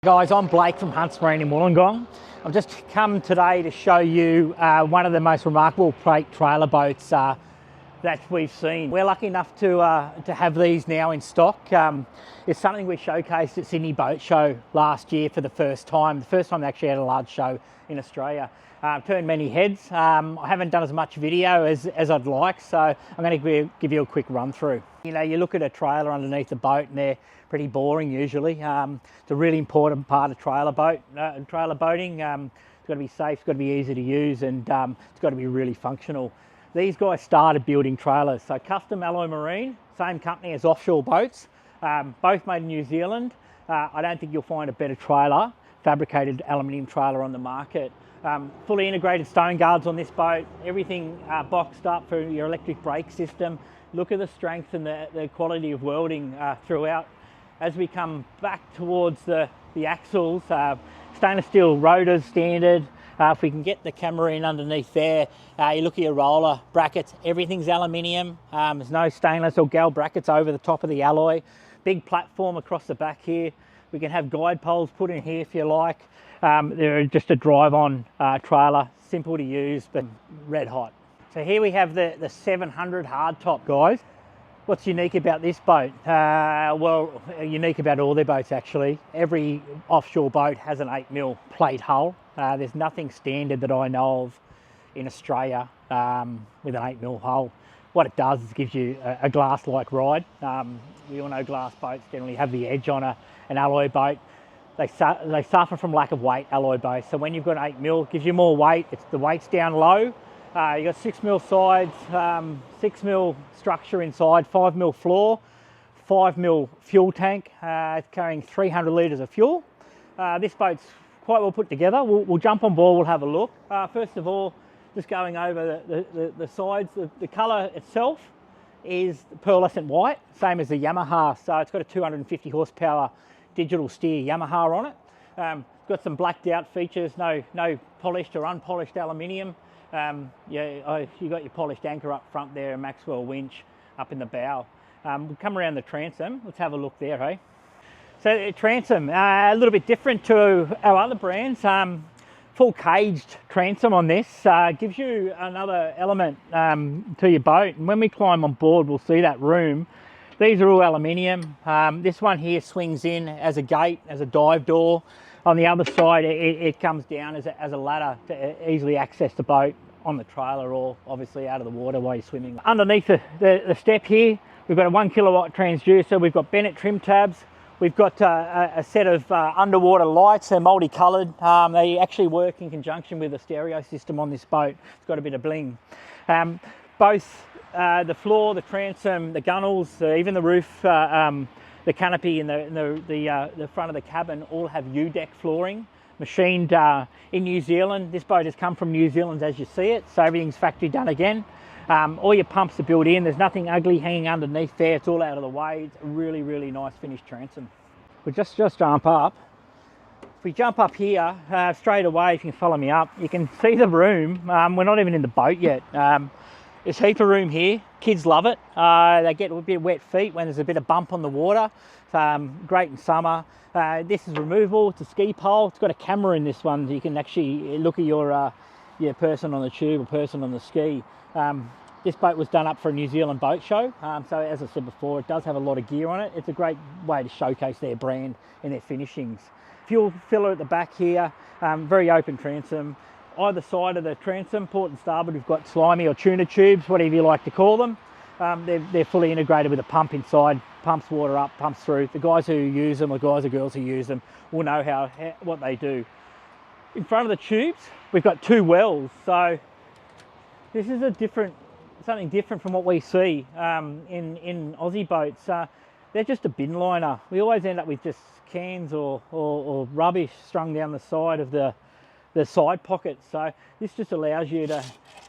Guys, I'm Blake from Hunts Marine in Wollongong. I've just come today to show you one of the most remarkable freight trailer boats that we've seen. We're lucky enough to have these now in stock. It's something we showcased at Sydney Boat Show last year for the first time. The first time they actually had a large show in Australia. Turned many heads. I haven't done as much video as I'd like, so I'm going to give you a quick run through. You know, you look at a trailer underneath the boat and they're pretty boring usually. It's a really important part of trailer boating. It's got to be safe, it's got to be easy to use, and it's got to be really functional. These guys started building trailers. So Custom Alloy Marine, same company as Offshore Boats, both made in New Zealand. I don't think you'll find a better trailer, fabricated aluminium trailer on the market. Fully integrated stone guards on this boat, everything boxed up for your electric brake system. Look at the strength and the quality of welding throughout. As we come back towards the axles, stainless steel rotors standard. If we can get the camera in underneath there, you look at your roller brackets, everything's aluminium. There's no stainless or gal brackets over the top of the alloy. Big platform across the back here. We can have guide poles put in here if you like. They're just a drive-on trailer, simple to use, but red hot. So here we have the 700 hardtop, guys. What's unique about this boat? Well, unique about all their boats actually. Every offshore boat has an 8mm plate hull. There's nothing standard that I know of in Australia with an 8mm hull. What it does is gives you a glass-like ride. We all know glass boats generally have the edge on an alloy boat. They suffer from lack of weight, alloy boats. So when you've got an 8mm, it gives you more weight. The weight's down low. You got 6mm sides, 6mm structure inside, 5mm floor, 5mm fuel tank. It's carrying 300 litres of fuel. This boat's quite well put together. We'll jump on board, we'll have a look. First of all, just going over the sides, the colour itself is pearlescent white, same as the Yamaha. So it's got a 250 horsepower digital steer Yamaha on it. Got some blacked out features, no polished or unpolished aluminium. You got your polished anchor up front there, a Maxwell winch up in the bow. We'll come around the transom. Let's have a look there, hey? So the transom, a little bit different to our other brands. Full caged transom on this gives you another element to your boat. And when we climb on board, we'll see that room. These are all aluminium. This one here swings in as a gate, as a dive door. On the other side, it comes down as a ladder to easily access the boat on the trailer or obviously out of the water while you're swimming. Underneath the step here, we've got a 1 kilowatt transducer. We've got Bennett trim tabs. We've got a set of underwater lights. They're multicolored. They actually work in conjunction with the stereo system on this boat. It's got a bit of bling. Both the floor, the transom, the gunnels, even the roof, the canopy and the front of the cabin all have U-deck flooring, machined in New Zealand. This boat has come from New Zealand as you see it, so everything's factory done again. All your pumps are built in. There's nothing ugly hanging underneath there. It's all out of the way. It's a really, really nice finished transom. We'll just jump up. If we jump up here, straight away, if you can follow me up, you can see the room. We're not even in the boat yet. There's a heap of room here. Kids love it. They get a bit of wet feet when there's a bit of bump on the water. Great in summer. This is removable. It's a ski pole. It's got a camera in this one. So you can actually look at your person on the tube or person on the ski. This boat was done up for a New Zealand boat show. So as I said before, it does have a lot of gear on it. It's a great way to showcase their brand and their finishings. Fuel filler at the back here. Very open transom. Either side of the transom, port and starboard, we've got slimy or tuna tubes, whatever you like to call them. They're fully integrated with a pump inside, pumps water up, pumps through. The guys who use them, or guys or girls who use them, will know what they do. In front of the tubes, we've got 2 wells. So this is something different from what we see in Aussie boats. They're just a bin liner. We always end up with just cans or rubbish strung down the side of the side pockets. So this just allows you to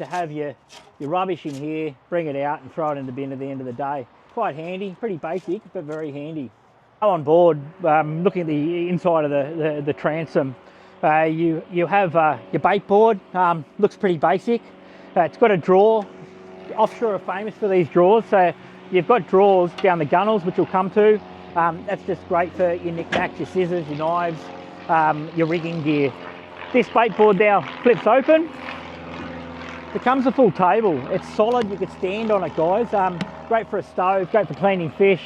have your rubbish in here, bring it out and throw it in the bin at the end of the day. Quite handy, pretty basic, but very handy. On board, looking at the inside of the transom, you have your bait board. Looks pretty basic. It's got a drawer. Offshore are famous for these drawers. So you've got drawers down the gunnels, which we'll come to. That's just great for your knick-knacks, your scissors, your knives, your rigging gear. This bait board now flips open. Becomes a full table. It's solid, you could stand on it, guys. Great for a stove, great for cleaning fish,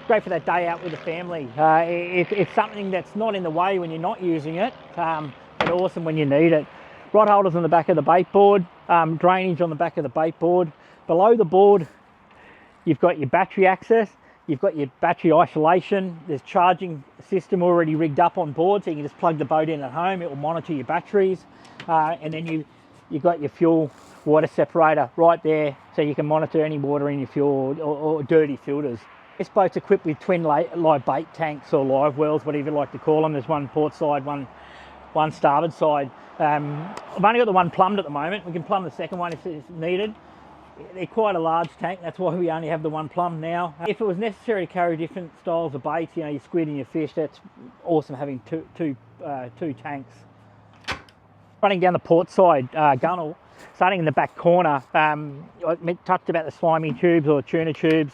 great for that day out with the family. It's something that's not in the way when you're not using it, but awesome when you need it. Rod holders on the back of the bait board, drainage on the back of the bait board. Below the board, you've got your battery access, you've got your battery isolation, there's charging system already rigged up on board, so you can just plug the boat in at home, it will monitor your batteries, and then you've got your fuel water separator right there, so you can monitor any water in your fuel or dirty filters. This boat's equipped with twin live bait tanks or live wells, whatever you like to call them. There's one port side, one starboard side. I've only got the one plumbed at the moment. We can plumb the second one if it's needed. They're quite a large tank, that's why we only have the one plumbed now. If it was necessary to carry different styles of baits, you know, your squid and your fish, that's awesome having two tanks. Running down the port side gunnel, starting in the back corner, I touched about the slimy tubes or tuna tubes,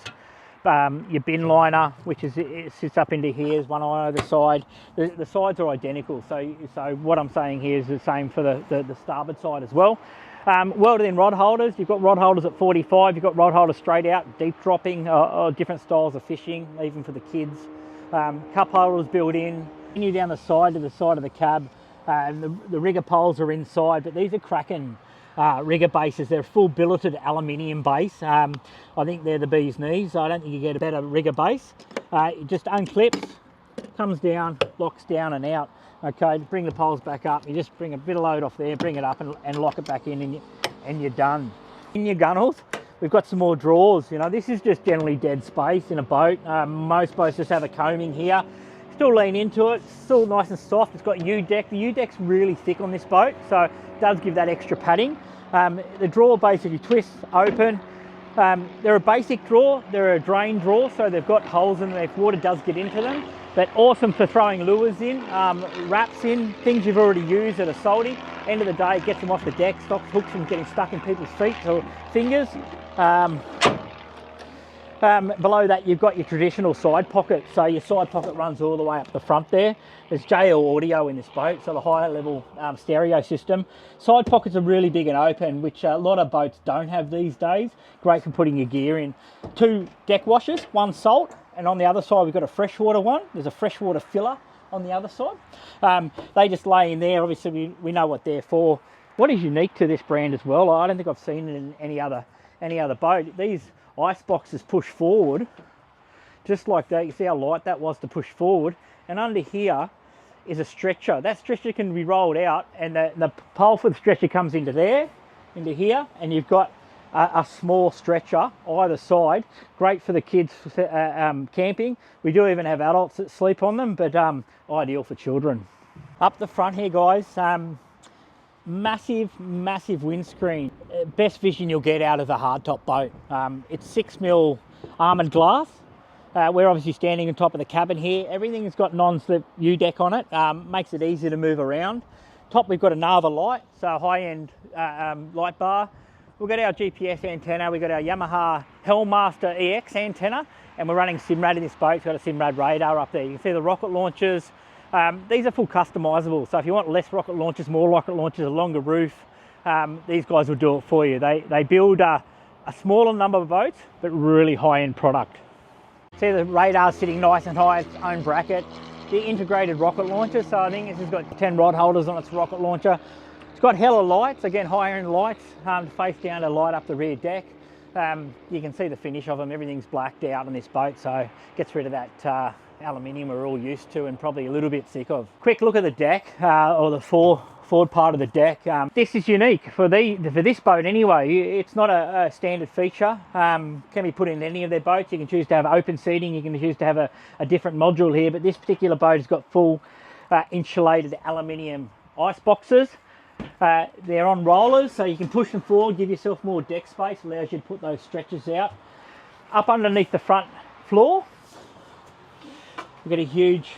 your bin liner, which it sits up into here, is one on either side. The sides are identical, so what I'm saying here is the same for the starboard side as well. Welded in rod holders, you've got rod holders at 45, you've got rod holders straight out, deep dropping, or different styles of fishing, even for the kids. Cup holders built in. Continue down the side to the side of the cab. The rigger poles are inside, but these are Kraken rigger bases. They're full billeted aluminium base. I think they're the bee's knees, so I don't think you get a better rigger base. It just unclips, comes down, locks down and out. Okay, to bring the poles back up, you just bring a bit of load off there, bring it up and lock it back in, and you're done. In your gunnels, we've got some more drawers. You know, this is just generally dead space in a boat. Most boats just have a combing here. Still lean into it, still nice and soft. It's got U-deck. The U-deck's really thick on this boat, so it does give that extra padding. The drawer basically twists open. They're a basic drawer, they're a drain drawer, so they've got holes in them if water does get into them. But awesome for throwing lures in, wraps in, things you've already used that are salty. End of the day, it gets them off the deck, stops hooks from getting stuck in people's feet or fingers. Below that, you've got your traditional side pocket. So your side pocket runs all the way up the front there. There's JL audio in this boat, so the higher level stereo system. Side pockets are really big and open, which a lot of boats don't have these days. Great for putting your gear in. 2 deck washers, 1 salt, and on the other side we've got a freshwater one. There's a freshwater filler on the other side. They just lay in there. Obviously we know what they're for. What is unique to this brand as well, I don't think I've seen it in any other boat. These ice boxes push forward, just like that. You see how light that was to push forward, and under here is a stretcher. That stretcher can be rolled out, and the pole for the stretcher comes into there, into here, and you've got a small stretcher either side. Great for the kids camping. We do even have adults that sleep on them, but ideal for children. Up the front here, guys, massive windscreen. Best vision you'll get out of a hardtop boat. It's 6mm armoured glass. We're obviously standing on top of the cabin here. Everything's got non-slip U-deck on it. Makes it easy to move around. Top, we've got a Nava light, so high-end light bar. We've got our GPS antenna. We've got our Yamaha Hellmaster EX antenna, and we're running Simrad in this boat. It's got a Simrad radar up there. You can see the rocket launchers. These are full customizable, so if you want less rocket launchers, more rocket launchers, a longer roof, these guys will do it for you. They build a smaller number of boats, but really high-end product. See the radar sitting nice and high, its own bracket. The integrated rocket launcher, so I think this has got 10 rod holders on its rocket launcher. It's got hella lights, again higher-end lights, to face down to light up the rear deck. You can see the finish of them, everything's blacked out on this boat, so it gets rid of that aluminium we're all used to and probably a little bit sick of. Quick look at the deck, or the forward part of the deck. This is unique for this boat anyway. It's not a standard feature. Can be put in any of their boats. You can choose to have open seating, you can choose to have a different module here, but this particular boat has got full insulated aluminium ice boxes. They're on rollers, so you can push them forward, give yourself more deck space, allows you to put those stretchers out. Up underneath the front floor, we've got a huge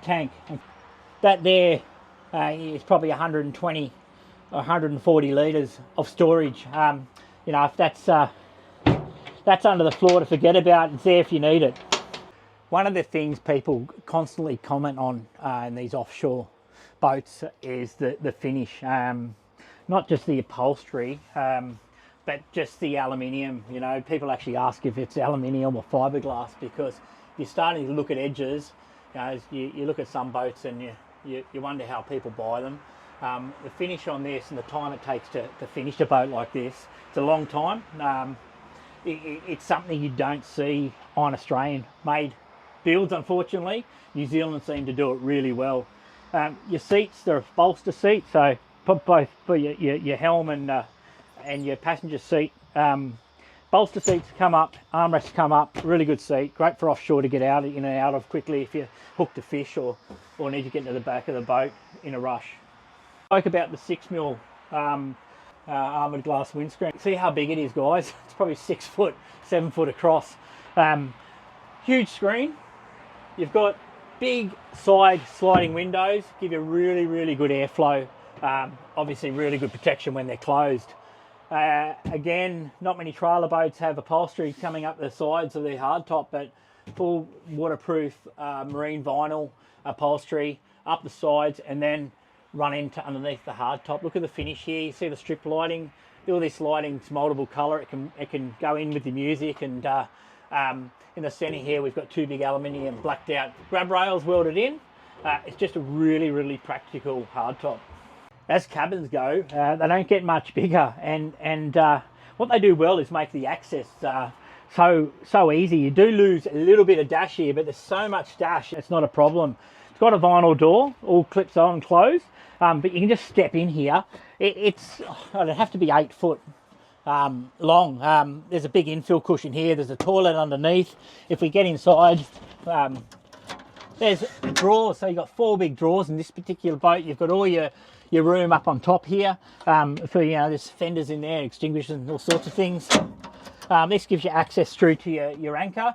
tank. That there is probably 120 or 140 litres of storage. You know, if that's under the floor to forget about, it's there if you need it. One of the things people constantly comment on in these offshore boats is the finish. Not just the upholstery, but just the aluminium. You know, people actually ask if it's aluminium or fiberglass, because you're starting to look at edges. You know, you look at some boats and you wonder how people buy them. The finish on this and the time it takes to finish a boat like this, it's a long time. It's something you don't see on Australian made builds, unfortunately. New Zealand seem to do it really well. Your seats, they're bolster seats, so put both for your helm and your passenger seat. Bolster seats come up, armrests come up, really good seat, great for offshore to get out in and out of quickly if you're hooked to fish or need to get to the back of the boat in a rush. I spoke about the 6mm armoured glass windscreen. See how big it is, guys. It's probably 6 foot, 7 foot across. Huge screen. You've got big side sliding windows, give you really good airflow. Obviously really good protection when they're closed. Again, not many trailer boats have upholstery coming up the sides of their hardtop, but full waterproof marine vinyl upholstery up the sides and then run into underneath the hardtop. Look at the finish here. You see the strip lighting. All this lighting's multiple colour. It can go in with the music, and in the centre here we've got 2 big aluminium blacked out grab rails welded in. It's just a really practical hardtop. As cabins go, they don't get much bigger, and what they do well is make the access so easy. You do lose a little bit of dash here, but there's so much dash, it's not a problem. It's got a vinyl door, all clips on and closed, but you can just step in here. It'd have to be 8 foot long. There's a big infill cushion here. There's a toilet underneath. If we get inside, there's drawers. So you've got 4 big drawers in this particular boat. You've got all your room up on top here for, you know, there's fenders in there, extinguishers and all sorts of things. This gives you access through to your anchor.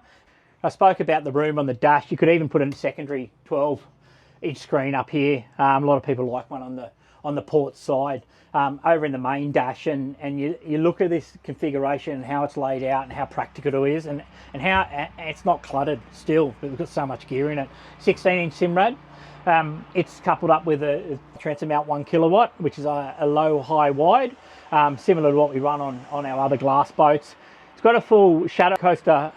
I spoke about the room on the dash. You could even put a secondary 12-inch screen up here. A lot of people like one on the port side. Over in the main dash, and you look at this configuration and how it's laid out and how practical it is, and how it's not cluttered still, but we've got so much gear in it. 16-inch Simrad. It's coupled up with a transom mount 1 kilowatt, which is a low, high, wide, similar to what we run on our other glass boats. It's got a full shadow coaster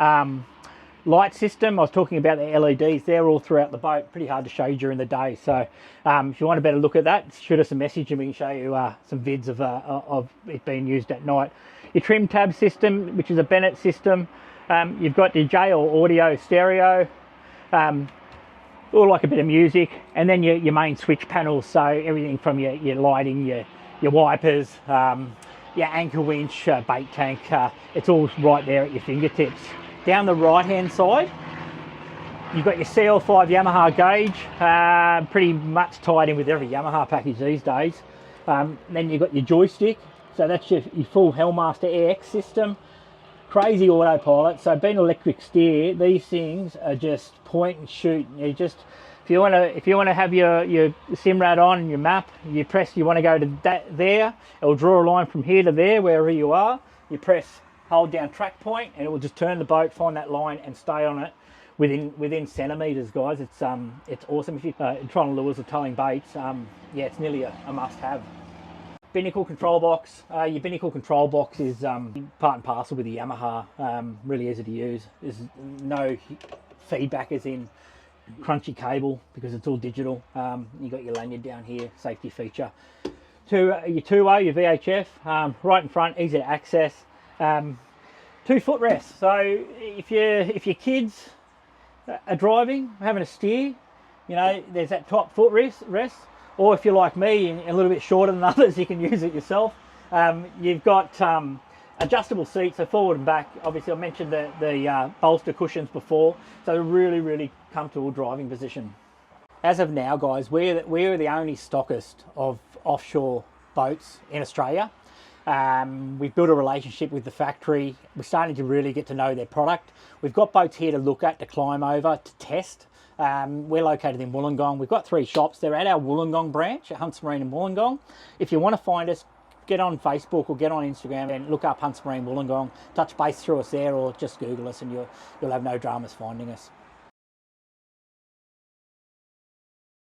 light system. I was talking about the LEDs. They're all throughout the boat. Pretty hard to show you during the day. So if you want a better look at that, shoot us a message and we can show you some vids of it being used at night. Your trim tab system, which is a Bennett system. You've got your JL audio stereo. All like a bit of music, and then your main switch panels, so everything from your lighting, your wipers, your anchor winch, bait tank, it's all right there at your fingertips. Down the right hand side, you've got your CL5 Yamaha gauge, pretty much tied in with every Yamaha package these days. Then you've got your joystick, so that's your full Hellmaster AX system. Crazy autopilot. So being electric steer, these things are just point and shoot. You just, if you want to have your Simrad on your map, you want to go to there, it'll draw a line from here to there wherever you are. You hold down track point and it will just turn the boat, find that line and stay on it within centimeters, guys. It's awesome. If you're trying to lures or towing baits, yeah, it's nearly a must have. Binnacle control box. Your binnacle control box is part and parcel with the Yamaha. Really easy to use. There's no feedback as in crunchy cable because it's all digital. You got your lanyard down here, safety feature. Your two-way, your VHF, right in front, easy to access. 2 footrests. So if your kids are driving, having a steer, you know, there's that top footrest. Or if you're like me and a little bit shorter than others, you can use it yourself. You've got adjustable seats, so forward and back. Obviously, I mentioned the bolster cushions before, so really comfortable driving position. As of now, guys, we're the only stockist of offshore boats in Australia. We've built a relationship with the factory. We're starting to really get to know their product. We've got boats here to look at, to climb over, to test. We're located in Wollongong. We've got 3 shops. They're at our Wollongong branch at Hunts Marine in Wollongong. If you want to find us, get on Facebook or get on Instagram and look up Hunts Marine Wollongong. Touch base through us there or just Google us and you'll have no dramas finding us.